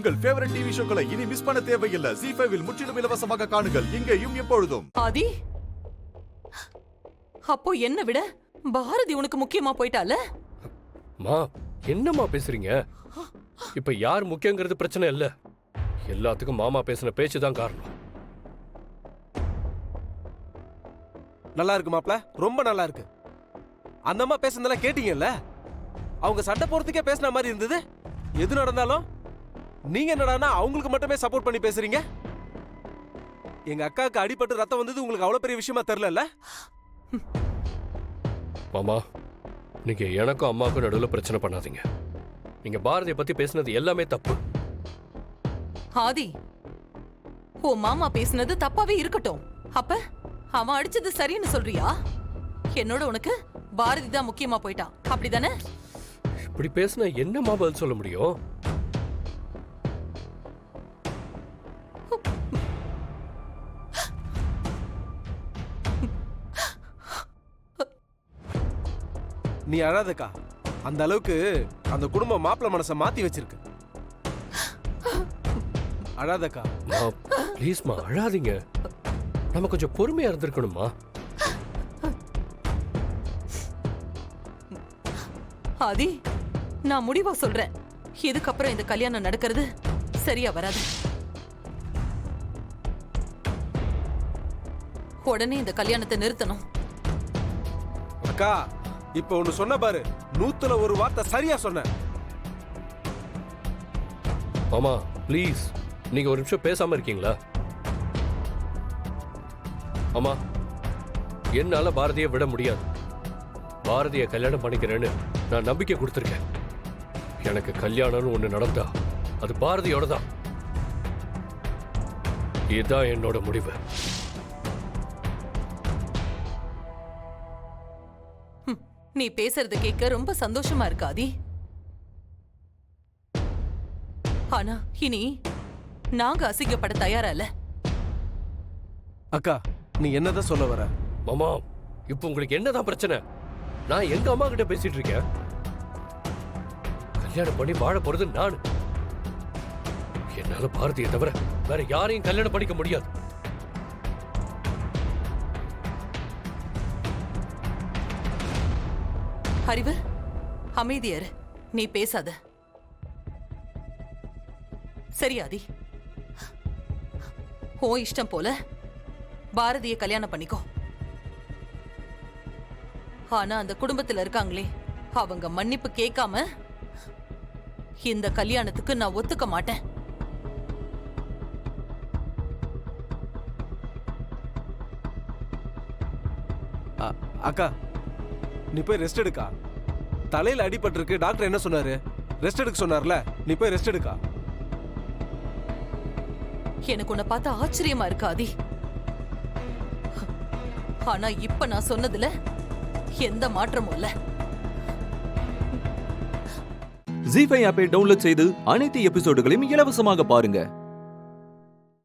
உங்கள் favourite TV ஷோக்களை இனி miss பண்ண தேவையில்லை. ZEE5 இல் முற்றிலும் இலவசமாக காணுங்கள். இங்கேயும் எப்பொழுதும். ஆதி, அப்போ என்ன விட பாரதி உனக்கு முக்கியமா போயிட்டால? மா, என்னம்மா பேசுறீங்க? இப்ப யார் முக்கியங்கிறது பிரச்சனை இல்ல. எல்லாத்துக்கும் மாமா பேசின பேச்சு தான் காரணம். நல்லா இருக்கு மாப்ள, ரொம்ப நல்லா இருக்கு. அந்த அம்மா பேசுனதெல்லாம் கேட்டீங்கல்ல? அவங்க சண்டை போறதுக்கே பேசின மாதிரி இருந்தது. எது நடந்தாலும் நீங்க என்னடானா அவங்களுக்கு மட்டுமே சப்போர்ட் பண்ணி பேசுறீங்க. எங்க அக்காவுக்கு அடிபட்டு ரத்தம் வந்தது உங்களுக்கு அவ்வளவு பெரிய விஷயமா தெரியல. மாமா, நீங்க எனக்கும் அம்மாவுக்கும் நடுவில் பிரச்சனை பண்ணாதீங்க. நீங்க பாரதியை பத்தி பேசினது எல்லாமே தப்பு. ஆதி, ஓ மாமா பேசினது தப்பாவே இருக்கட்டும். அப்ப அவன் அடிச்சது சரின்னு சொல்றியா? என்னோட உனக்கு பாரதி தான் முக்கியமா போயிட்டான், அப்படிதானே? இப்படி பேசினா என்னம்மா பதில் சொல்ல முடியும்? நீ அழாதக்கா. அந்த அளவுக்கு அந்த குடும்பம் மாப்பிள்ள மனசை மாத்தி வச்சிருக்கு. அழாதக்கா. ப்ளீஸ்மா, அழாதீங்க. நம்ம கொஞ்சம் பொறுமையா இருந்திருக்கணுமா? ஆதி, நான் முடிவா சொல்றேன், இதுக்கப்புறம் இந்த கல்யாணம் நடக்கிறது சரியா வராது. உடனே இந்த கல்யாணத்தை நிறுத்தணும். அக்கா, இப்ப ஒண்ணு சொன்ன பாரு, 100ல ஒரு வார்த்தை சரியா சொன்ன. மாமா ப்ளீஸ், நீங்க ஒரு நிமிஷம் பேசாம இருக்கீங்களா? அம்மா, என்னால பாரதியை விட முடியாது. பாரதியை கல்யாணம் பண்ணிக்கிறேன்னு நான் நம்பிக்கை கொடுத்துருக்கேன். எனக்கு கல்யாணம்னு ஒண்ணு நடந்தா அது பாரதியோட தான். இதுதான் என்னோட முடிவு. நீ பேசுறத கேட்க ரொம்ப சந்தோஷமா இருக்கு ஆதி. ஆனா இனி நாங்க அசிங்கப்பட தயாரா இல்ல. அக்கா, நீ என்னதான் சொல்ல வர? மாமா, இப்போ உங்களுக்கு என்னதான் பிரச்சனை? நான் எங்க அம்மா கிட்ட பேசிட்டு இருக்கேன். கல்யாணம் பண்ணி வாழ போறது நான். என்னால பாரதியை தவிர வேற யாரையும் கல்யாணம் பண்ணிக்க முடியாது. அறிவு, அமைதியாரு, நீ பேசாத. சரி ஆதி, ஓ இஷ்டம் போல பாரதியை கல்யாணம் பண்ணிக்கோ. ஆனா அந்த குடும்பத்துல இருக்காங்களே, அவங்க மன்னிப்பு கேட்காம இந்த கல்யாணத்துக்கு நான் ஒத்துக்க மாட்டேன். அக்கா, நீ போய் ரெஸ்ட் எடுக்கா. தலையில அடிபட்டு இருக்கு, டாக்டர் என்ன சொன்னாரு? ரெஸ்ட் எடுக்க சொன்னார்ல, நீ போய் ரெஸ்ட் எடுக்கா. எனக்கு உன்னை பார்த்து ஆச்சரியமா இருக்கு ஆதி. ஆனா இப்ப நான் சொன்னதுல எந்த மாற்றமும் இல்ல. ZEE5 ஆப்பை டவுன்லோட் செய்து அனைத்து எபிசோடுகளையும் இலவசமாக பாருங்க.